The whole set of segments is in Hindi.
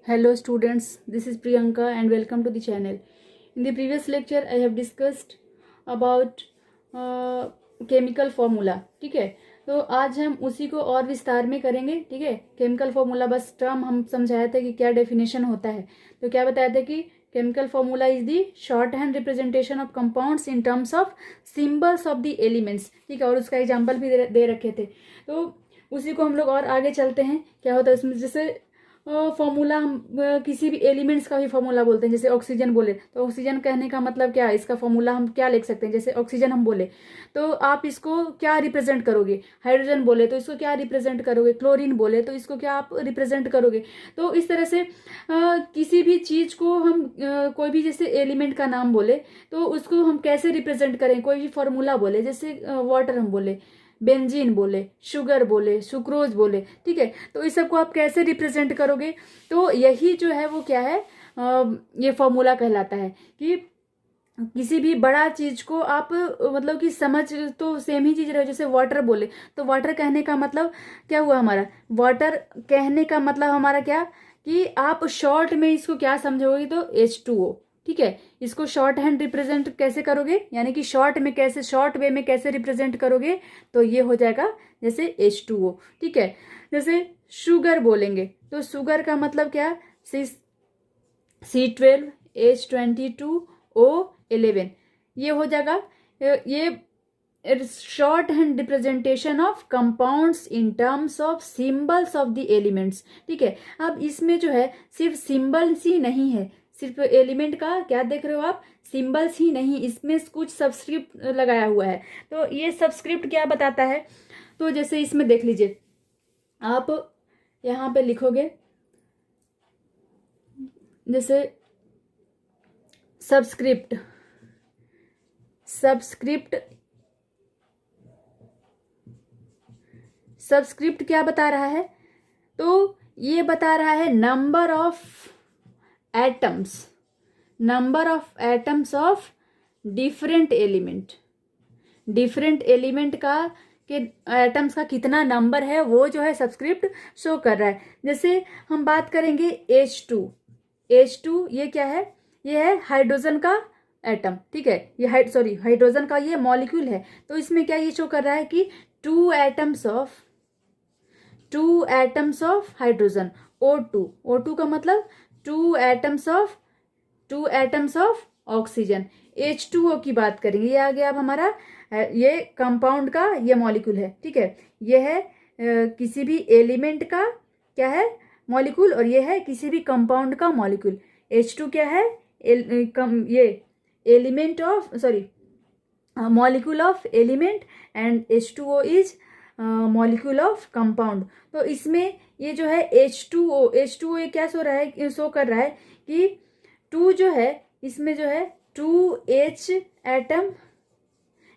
Hello students, this is Priyanka and welcome to the channel. In the previous lecture I have discussed about chemical formula. ठीक है, तो आज हम उसी को और विस्तार में करेंगे. ठीक है, केमिकल फॉर्मूला बस टर्म हम समझाए थे कि क्या डेफिनेशन होता है. तो क्या बताया था कि chemical formula is the short hand representation of compounds in terms of symbols of the elements. ठीक है, और उसका एग्जाम्पल भी दे रखे थे. तो उसी को हम लोग और आगे चलते हैं. क्या होता है उसमें, जैसे फॉर्मूला हम किसी भी एलिमेंट्स का भी फॉर्मूला बोलते हैं. जैसे ऑक्सीजन बोले तो ऑक्सीजन कहने का मतलब क्या है, इसका फॉर्मूला हम क्या लिख सकते हैं. जैसे ऑक्सीजन हम बोले तो आप इसको क्या रिप्रेजेंट करोगे. हाइड्रोजन बोले तो इसको क्या रिप्रेजेंट करोगे. क्लोरीन बोले तो इसको क्या आप रिप्रेजेंट करोगे. तो इस तरह से किसी भी चीज़ को हम कोई भी जैसे एलिमेंट का नाम बोले तो उसको हम कैसे रिप्रेजेंट करें. कोई भी फॉर्मूला बोले, जैसे वाटर हम बोले, बेंजीन बोले, शुगर बोले, सुक्रोज बोले. ठीक है, तो इस सब को आप कैसे रिप्रेजेंट करोगे. तो यही जो है वो क्या है, ये फॉर्मूला कहलाता है कि किसी भी बड़ा चीज को आप मतलब कि समझ तो सेम ही चीज रहे. जैसे वाटर बोले तो वाटर कहने का मतलब क्या हुआ हमारा. वाटर कहने का मतलब हमारा क्या कि आप शॉर्ट में इसको क्या समझोगे तो H2O. ठीक है, इसको शॉर्ट हैंड रिप्रेजेंट कैसे करोगे, यानी कि शॉर्ट में कैसे, शॉर्ट वे में कैसे रिप्रेजेंट करोगे तो ये हो जाएगा जैसे H2O. ठीक है, जैसे शुगर बोलेंगे तो शुगर का मतलब क्या, C12 H22O11. ये हो जाएगा, ये short hand representation of compounds in terms of symbols of the elements. ठीक है, अब इसमें जो है सिर्फ सिंबल्स ही नहीं है, सिर्फ एलिमेंट का क्या देख रहे हो आप, सिंबल्स ही नहीं, इसमें कुछ सबस्क्रिप्ट लगाया हुआ है. तो ये सबस्क्रिप्ट क्या बताता है, तो जैसे इसमें देख लीजिए, आप यहाँ पे लिखोगे जैसे सबस्क्रिप्ट. सबस्क्रिप्ट क्या बता रहा है, तो ये बता रहा है number of atoms of different element का के एटम्स का कितना नंबर है वो जो है सबस्क्रिप्ट शो कर रहा है. जैसे हम बात करेंगे H2 ये क्या है, ये है हाइड्रोजन का एटम. ठीक है, ये हाइड्रोजन का ये मॉलिक्यूल है. तो इसमें क्या ये शो कर रहा है कि two atoms of hydrogen O2 का मतलब two atoms of oxygen. H2O की बात करेंगे, ये आ गया अब हमारा, ये कंपाउंड का ये मॉलिक्यूल है. ठीक है, ये है किसी भी एलिमेंट का क्या है मॉलिक्यूल, और ये है किसी भी कंपाउंड का मॉलिक्यूल. H2 क्या है, ये element of molecule of element, and H2O is molecule of compound. तो इसमें ये जो है H2O ये क्या शो कर रहा है कि टू जो है, इसमें जो है 2H एटम,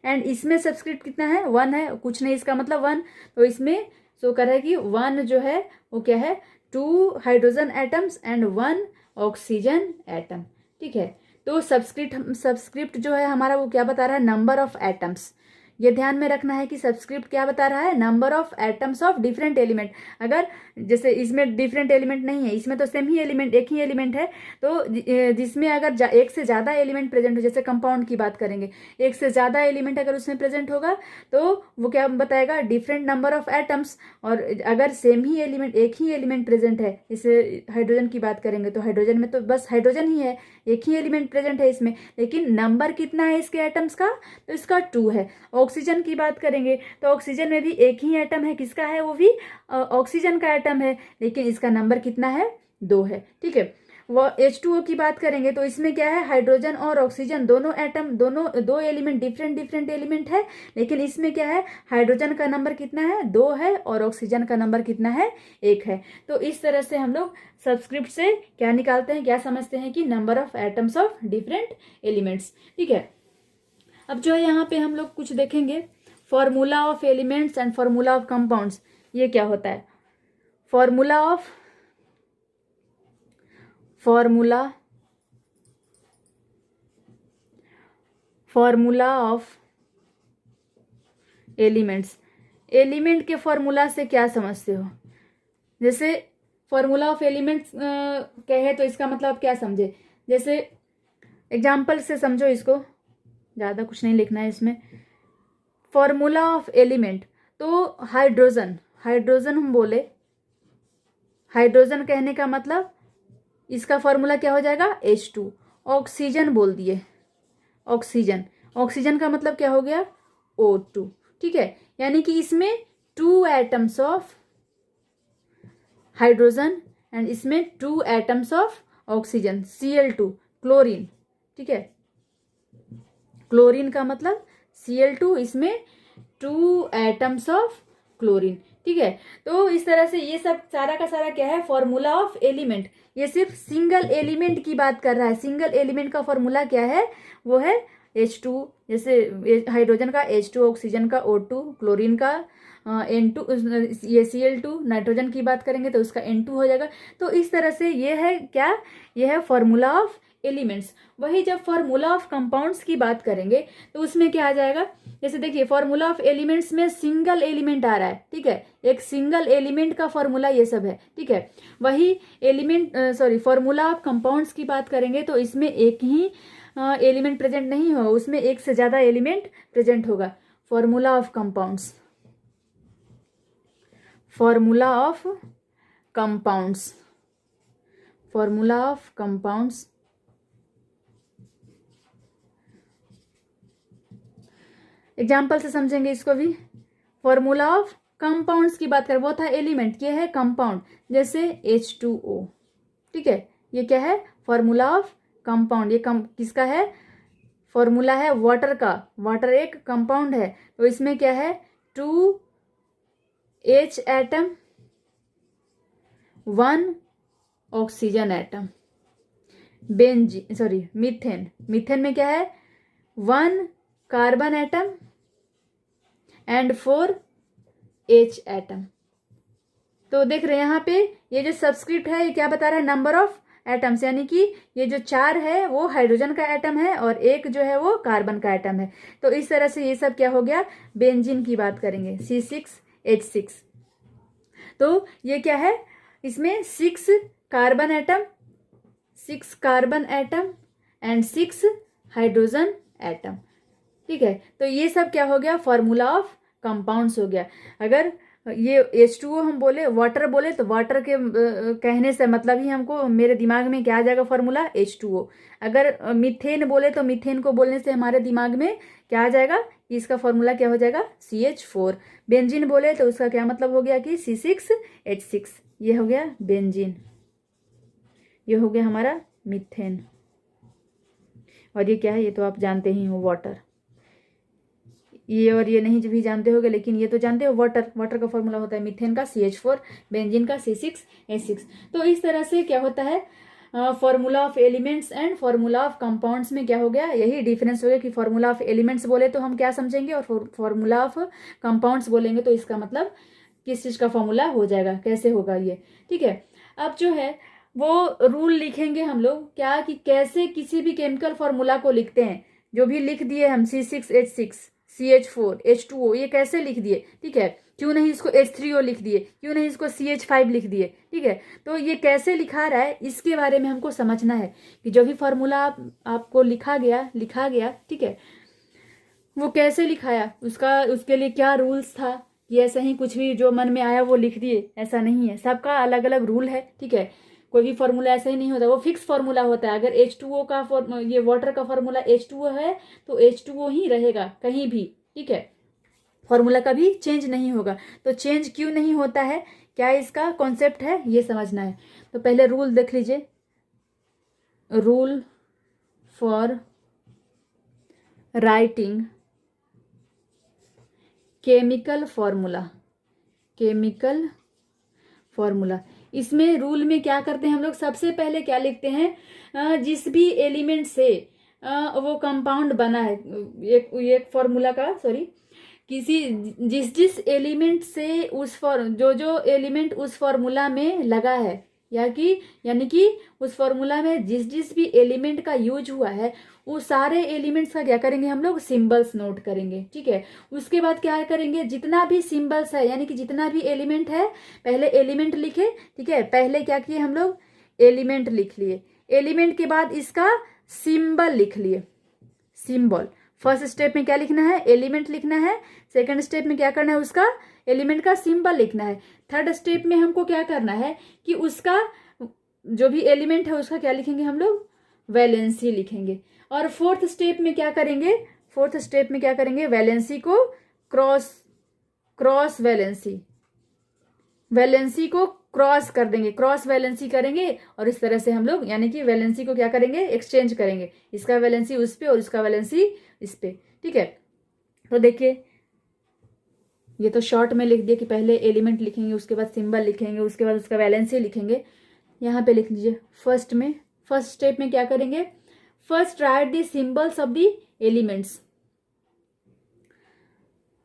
एंड इसमें सबस्क्रिप्ट कितना है, 1 है, कुछ नहीं, इसका मतलब 1. तो इसमें शो कर रहा है कि 1 जो है वो क्या है, 2 hydrogen atoms and 1 oxygen atom. ठीक है, तो सबस्क्रिप्ट जो है हमारा वो क्या बता रहा है, नंबर ऑफ एटम्स. ये ध्यान में रखना है कि सबस्क्रिप्ट क्या बता रहा है, number of atoms of different element. अगर जैसे इसमें डिफरेंट एलिमेंट नहीं है, इसमें तो सेम ही एलिमेंट, एक ही एलिमेंट है. तो जिसमें अगर एक से ज़्यादा एलिमेंट प्रेजेंट हो, जैसे कंपाउंड की बात करेंगे, एक से ज़्यादा एलिमेंट अगर उसमें प्रेजेंट होगा तो वो क्या बताएगा, डिफरेंट नंबर ऑफ एटम्स. और अगर सेम ही एलिमेंट, एक ही एलिमेंट प्रेजेंट है, जैसे हाइड्रोजन की बात करेंगे तो हाइड्रोजन में तो बस हाइड्रोजन ही है, एक ही एलिमेंट प्रेजेंट है इसमें, लेकिन नंबर कितना है इसके एटम्स का, तो इसका 2 है. ऑक्सीजन की बात करेंगे तो ऑक्सीजन में भी एक ही एटम है, किसका है, वो भी ऑक्सीजन का एटम है, लेकिन इसका नंबर कितना है, 2 है. ठीक है, वो H2O की बात करेंगे तो इसमें क्या है, हाइड्रोजन और ऑक्सीजन दोनों एटम, दो एलिमेंट, डिफरेंट एलिमेंट है, लेकिन इसमें क्या है, हाइड्रोजन का नंबर कितना है, 2 है, और ऑक्सीजन का नंबर कितना है, 1 है. तो इस तरह से हम लोग सबस्क्रिप्ट से क्या निकालते हैं, क्या समझते हैं कि number of atoms of different elements. ठीक है, अब जो है यहाँ पे हम लोग कुछ देखेंगे, formula of elements and formula of compounds. ये क्या होता है, फॉर्मूला ऑफ एलिमेंट्स. एलिमेंट के फॉर्मूला से क्या समझते हो, जैसे फॉर्मूला ऑफ एलिमेंट्स कहे तो इसका मतलब क्या समझे, जैसे एग्जाम्पल से समझो इसको, ज़्यादा कुछ नहीं लिखना है इसमें। फॉर्मूला ऑफ एलिमेंट, तो हाइड्रोजन, हाइड्रोजन हम बोले, हाइड्रोजन कहने का मतलब इसका फॉर्मूला क्या हो जाएगा H2। ऑक्सीजन बोल दिए, ऑक्सीजन, ऑक्सीजन का मतलब क्या हो गया O2, ठीक है। यानी कि इसमें 2 एटम्स ऑफ हाइड्रोजन एंड इसमें 2 atoms of oxygen, Cl2, chlorine, ठीक है। क्लोरीन का मतलब Cl2, इसमें 2 एटम्स ऑफ क्लोरीन, ठीक है। तो इस तरह से ये सब सारा का सारा क्या है, फॉर्मूला ऑफ एलिमेंट। ये सिर्फ सिंगल एलिमेंट की बात कर रहा है। सिंगल एलिमेंट का फॉर्मूला क्या है, वो है H2, जैसे हाइड्रोजन का H2, ऑक्सीजन का O2, क्लोरीन का N2, ये Cl2, नाइट्रोजन की बात करेंगे तो उसका N2 हो जाएगा। तो इस तरह से ये है क्या, ये है फॉर्मूला ऑफ एलिमेंट्स। वही जब फॉर्मूला ऑफ कंपाउंड्स की बात करेंगे तो उसमें क्या आ जाएगा, जैसे देखिए फॉर्मूला ऑफ एलिमेंट्स में सिंगल एलिमेंट आ रहा है, ठीक है, एक सिंगल एलिमेंट का फॉर्मूला ये सब है, ठीक है। वही एलिमेंट फॉर्मूला ऑफ कंपाउंड्स की बात करेंगे तो इसमें एक ही एलिमेंट प्रेजेंट नहीं होगा, उसमें एक से ज्यादा एलिमेंट प्रेजेंट होगा। Formula of compounds, formula of compounds, formula of compounds. Example से समझेंगे इसको भी। फॉर्मूला ऑफ कंपाउंड्स की बात करें, वो था एलिमेंट, ये है कंपाउंड, जैसे H2O, ठीक है। ये क्या है, फॉर्मूला ऑफ कंपाउंड। ये किसका है, फॉर्मूला है वाटर का। वाटर एक कंपाउंड है, तो इसमें क्या है 2H atom, 1 oxygen atom. Methane, methane में क्या है 1 carbon atom and 4 H atom. तो देख रहे हैं यहाँ पे ये जो सबस्क्रिप्ट है ये क्या बता रहा है, नंबर ऑफ एटम्स, यानी कि ये जो 4 है वो हाइड्रोजन का एटम है और 1 जो है वो कार्बन का एटम है। तो इस तरह से ये सब क्या हो गया, बेंजीन की बात करेंगे, C6H6। तो ये क्या है, इसमें 6 carbon atom, 6 carbon atom and 6 hydrogen atom, ठीक है। तो ये सब क्या हो गया, फॉर्मूला ऑफ कंपाउंड्स हो गया। अगर ये H2O हम बोले, वाटर बोले, तो वाटर के कहने से मतलब ही हमको, मेरे दिमाग में क्या आ जाएगा फॉर्मूला H2O। अगर मीथेन बोले तो मीथेन को बोलने से हमारे दिमाग में क्या आ जाएगा, इसका फॉर्मूला क्या हो जाएगा CH4। बेंजीन बोले तो उसका क्या मतलब हो गया कि C6H6। ये हो गया बेंजीन, ये हो गया हमारा मीथेन। और ये क्या है, ये तो आप जानते ही हो, वाटर। ये और ये नहीं भी जानते होगे, लेकिन ये तो जानते हो, वाटर, वाटर का फॉर्मूला होता है मीथेन का CH4, बेंजीन का C6H6। तो इस तरह से क्या होता है, formula of elements and formula of compounds में क्या हो गया, यही डिफरेंस हो गया कि फॉर्मूला ऑफ एलिमेंट्स बोले तो हम क्या समझेंगे और फॉर्मूला ऑफ कंपाउंड्स बोलेंगे तो इसका मतलब किस चीज का फॉर्मूला हो जाएगा, कैसे होगा ये, ठीक है। अब जो है वो रूल लिखेंगे हम लोग क्या, कि कैसे किसी भी केमिकल फॉर्मूला को लिखते हैं। जो भी लिख दिए हम C6H6, CH4, H2O, ये कैसे लिख दिए, ठीक है। क्यों नहीं इसको H3O लिख दिए, क्यों नहीं इसको CH5 लिख दिए, ठीक है। तो ये कैसे लिखा रहा है इसके बारे में हमको समझना है, कि जो भी फॉर्मूला आपको लिखा गया, ठीक है, वो कैसे लिखाया, उसके लिए क्या रूल्स था, कि ऐसे ही कुछ भी जो मन में आया वो लिख दिए, ऐसा नहीं है। सबका अलग अलग रूल है, ठीक है। कोई भी फॉर्मूला ऐसा ही नहीं होता, वो फिक्स फॉर्मूला होता है। अगर H2O का ये वाटर का फॉर्मूला H2O है तो H2O ही रहेगा कहीं भी, ठीक है। फॉर्मूला कभी चेंज नहीं होगा। तो चेंज क्यों नहीं होता है, क्या इसका कॉन्सेप्ट है, ये समझना है। तो पहले रूल देख लीजिए, rule for writing chemical formula, chemical formula. इसमें रूल में क्या करते हैं हम लोग, सबसे पहले क्या लिखते हैं, जिस भी एलिमेंट से वो कंपाउंड बना है, एक फॉर्मूला का जिस एलिमेंट से जो एलिमेंट उस फॉर्मूला में लगा है, यानी कि उस फॉर्मूला में जिस जिस भी एलिमेंट का यूज हुआ है वो सारे एलिमेंट्स का क्या करेंगे हम लोग, सिंबल्स नोट करेंगे। ठीक है, उसके बाद क्या करेंगे, जितना भी सिंबल्स है यानी कि जितना भी एलिमेंट है पहले एलिमेंट लिखे। ठीक है, पहले क्या किए हम लोग, एलिमेंट लिख लिए। एलिमेंट के बाद इसका सिंबल लिख लिए, सिंबल। फर्स्ट स्टेप में क्या लिखना है, एलिमेंट लिखना है। सेकंड स्टेप में क्या करना है, उसका एलिमेंट का सिंबल लिखना है। थर्ड स्टेप में हमको क्या करना है कि उसका जो भी एलिमेंट है उसका क्या लिखेंगे हम लोग, वैलेंसी लिखेंगे। और फोर्थ स्टेप में क्या करेंगे, फोर्थ स्टेप में क्या करेंगे, वैलेंसी को क्रॉस वैलेंसी को क्रॉस कर देंगे, क्रॉस वैलेंसी करेंगे। और इस तरह से हम लोग यानी कि वैलेंसी को क्या करेंगे, एक्सचेंज करेंगे, इसका वैलेंसी उस पे और इसका वैलेंसी इस पे। ठीक है, तो देखिए ये तो शॉर्ट में लिख दिया कि पहले एलिमेंट लिखेंगे, उसके बाद सिंबल लिखेंगे, उसके बाद उसका वैलेंसी लिखेंगे। यहाँ पे लिख लीजिए फर्स्ट स्टेप में क्या करेंगे, first right the symbols of the elements,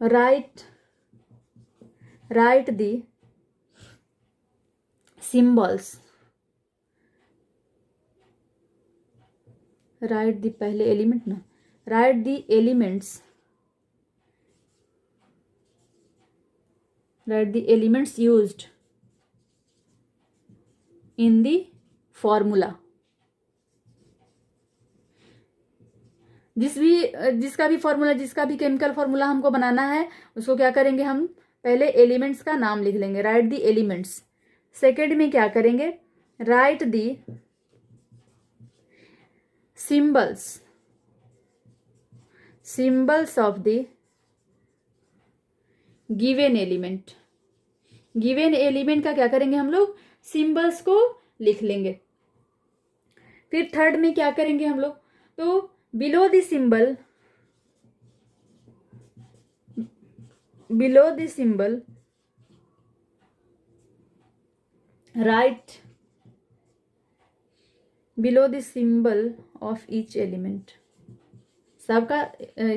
right the symbols, right the पहले एलिमेंट ना, right the elements, write the elements used in the formula। जिसका भी फॉर्मूला, जिसका भी केमिकल फॉर्मूला हमको बनाना है उसको क्या करेंगे, हम पहले एलिमेंट्स का नाम लिख लेंगे, राइट द एलिमेंट्स। सेकेंड में क्या करेंगे, right the symbols of the given element. Given element का क्या करेंगे हम लोग, सिंबल्स को लिख लेंगे। फिर थर्ड में क्या करेंगे हम लोग, तो below the symbol right below the symbol of each element. सबका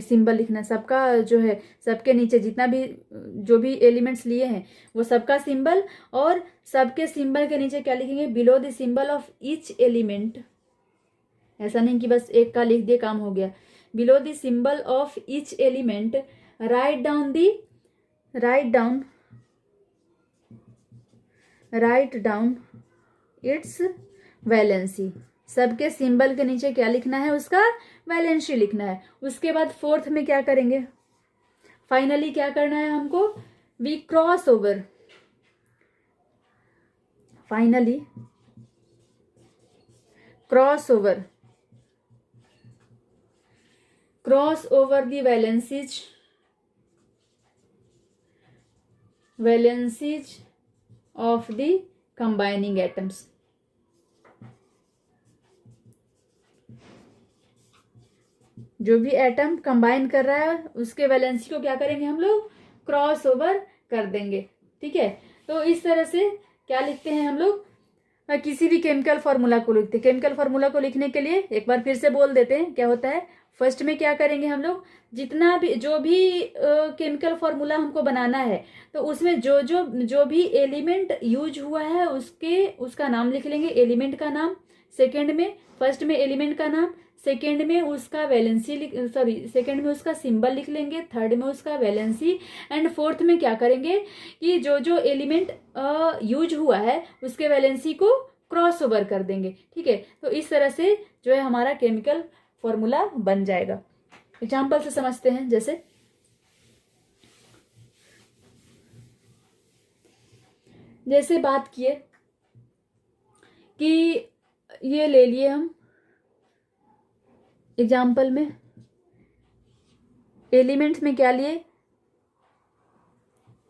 सिंबल लिखना है, सबका जो है, सबके नीचे जितना भी जो भी एलिमेंट्स लिए हैं वो सबका सिंबल, और सबके सिंबल के नीचे क्या लिखेंगे, below the symbol of each element. ऐसा नहीं कि बस एक का लिख दिए काम हो गया, below the symbol of each element write down it's valency. सबके सिंबल के नीचे क्या लिखना है, उसका वैलेंसी लिखना है। उसके बाद फोर्थ में क्या करेंगे, फाइनली क्या करना है हमको, we cross over, finally cross over the valencies of the combining atoms. जो भी एटम कंबाइन कर रहा है उसके वैलेंसी को क्या करेंगे हम लोग, क्रॉस ओवर कर देंगे। ठीक है, तो इस तरह से क्या लिखते हैं हम लोग, किसी भी केमिकल फार्मूला को लिखते हैं। केमिकल फार्मूला को लिखने के लिए एक बार फिर से बोल देते हैं क्या होता है। फर्स्ट में क्या करेंगे हम लोग, जितना भी जो भी केमिकल फार्मूला हमको बनाना है तो उसमें जो भी एलिमेंट यूज हुआ है उसका नाम लिख लेंगे, एलिमेंट का नाम। सेकेंड में, फर्स्ट में एलिमेंट का नाम, सेकेंड में उसका वैलेंसी सेकेंड में उसका सिंबल लिख लेंगे, थर्ड में उसका वैलेंसी, एंड फोर्थ में क्या करेंगे कि जो एलिमेंट यूज हुआ है उसके वैलेंसी को क्रॉस ओवर कर देंगे। ठीक है, तो इस तरह से जो है हमारा केमिकल फॉर्मूला बन जाएगा। एग्जाम्पल से समझते हैं, जैसे बात किए कि ये ले लिए हम एग्जाम्पल में, एलिमेंट्स में क्या लिए,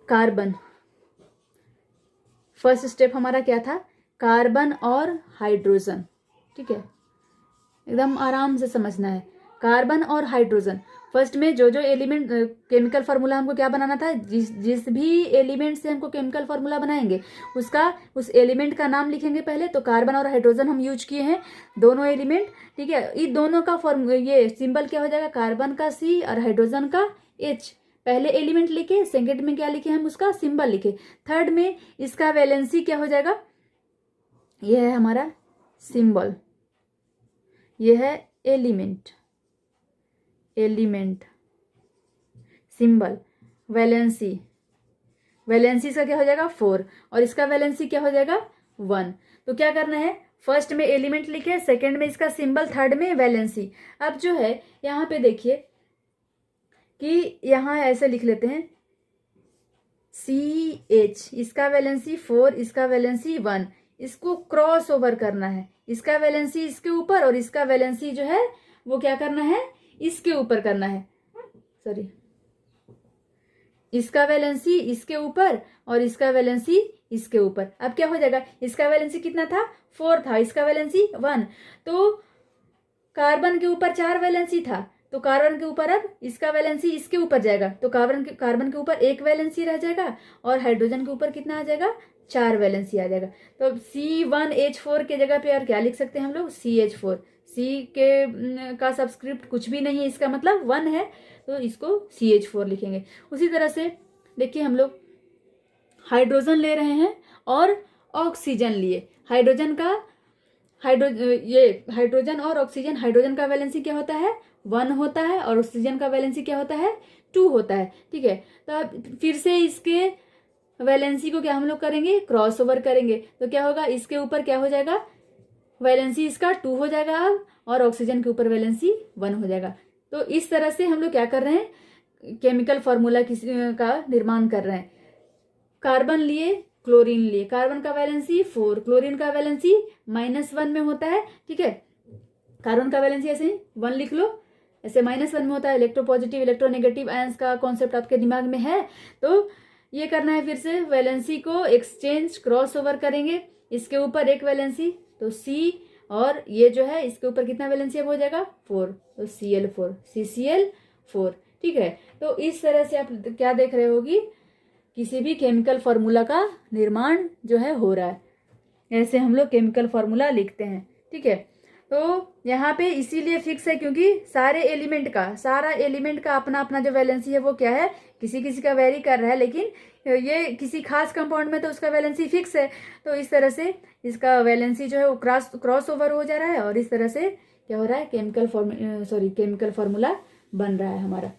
कार्बन। फर्स्ट स्टेप हमारा क्या था, कार्बन और हाइड्रोजन। ठीक है, एकदम आराम से समझना है, कार्बन और हाइड्रोजन। फर्स्ट में जो एलिमेंट केमिकल फार्मूला हमको क्या बनाना था, जिस भी एलिमेंट से हमको केमिकल फार्मूला बनाएंगे उस एलिमेंट का नाम लिखेंगे पहले। तो कार्बन और हाइड्रोजन हम यूज किए हैं, दोनों एलिमेंट। ठीक है, इन दोनों का ये सिंबल क्या हो जाएगा, कार्बन का C और हाइड्रोजन का H। पहले एलिमेंट लिखे, सेकेंड में क्या लिखे हम, उसका सिंबल लिखे। थर्ड में इसका वैलेंसी क्या हो जाएगा, ये है हमारा सिंबल, ये है element, element symbol, valency, valency इसका क्या हो जाएगा 4 और इसका वैलेंसी क्या हो जाएगा 1। तो क्या करना है, फर्स्ट में एलिमेंट लिखे, सेकंड में इसका सिंबल, थर्ड में वैलेंसी। अब जो है यहाँ पे देखिए कि यहाँ ऐसे लिख लेते हैं CH, इसका वैलेंसी 4, इसका वैलेंसी 1, इसको क्रॉस ओवर करना है, इसका वैलेंसी इसके ऊपर और इसका वैलेंसी जो है वो क्या करना है, इसके ऊपर करना है, सॉरी, इसका वैलेंसी इसके ऊपर और इसका वैलेंसी इसके ऊपर। अब क्या हो जाएगा, इसका वैलेंसी कितना था 4 था, इसका वैलेंसी 1, तो कार्बन के ऊपर 4 वैलेंसी था, तो कार्बन के ऊपर अब इसका वैलेंसी इसके ऊपर जाएगा, तो कार्बन के ऊपर 1 वैलेंसी रह जाएगा और हाइड्रोजन के ऊपर कितना आ जाएगा 4 वैलेंसी आ जाएगा। तो अब C1H4 के जगह पे यार क्या लिख सकते हैं हम लोग, CH4, C के का सबस्क्रिप्ट कुछ भी नहीं है, इसका मतलब 1 है, तो इसको CH4 लिखेंगे। उसी तरह से देखिए हम लोग हाइड्रोजन ले रहे हैं और ऑक्सीजन लिए, हाइड्रोजन और ऑक्सीजन, हाइड्रोजन का वैलेंसी क्या होता है 1 होता है और ऑक्सीजन का वैलेंसी क्या होता है 2 होता है, ठीक है। तो अब फिर से इसके वैलेंसी को क्या हम लोग करेंगे, क्रॉस ओवर करेंगे, तो क्या होगा, इसके ऊपर क्या हो जाएगा, वैलेंसी इसका 2 हो जाएगा अब, और ऑक्सीजन के ऊपर वैलेंसी 1 हो जाएगा। तो इस तरह से हम लोग क्या कर रहे हैं, केमिकल फॉर्मूला का निर्माण कर रहे हैं। कार्बन लिए, क्लोरीन लिए, कार्बन का वैलेंसी 4, क्लोरीन का वैलेंसी -1 में होता है, ठीक है। कार्बन का वैलेंसी ऐसे 1 लिख लो, ऐसे -1 में होता है। इलेक्ट्रोपॉजिटिव इलेक्ट्रोनेगेटिव आयंस का कॉन्सेप्ट आपके दिमाग में है, तो ये करना है। फिर से वैलेंसी को एक्सचेंज क्रॉस ओवर करेंगे, इसके ऊपर 1 वैलेंसी, तो C, और ये जो है इसके ऊपर कितना वैलेंसी अब हो जाएगा 4, तो Cl4, CCl4, ठीक है। तो इस तरह से आप क्या देख रहे होगी, किसी भी केमिकल फॉर्मूला का निर्माण जो है हो रहा है, ऐसे हम लोग केमिकल फॉर्मूला लिखते हैं, ठीक है। तो यहाँ पे इसीलिए फिक्स है क्योंकि सारा एलिमेंट का अपना अपना जो वैलेंसी है वो क्या है, किसी किसी का वेरी कर रहा है, लेकिन ये किसी खास कंपाउंड में तो उसका वैलेंसी फिक्स है। तो इस तरह से इसका वैलेंसी जो है वो क्रॉस ओवर हो जा रहा है और इस तरह से क्या हो रहा है, केमिकल फॉर्मूला बन रहा है हमारा।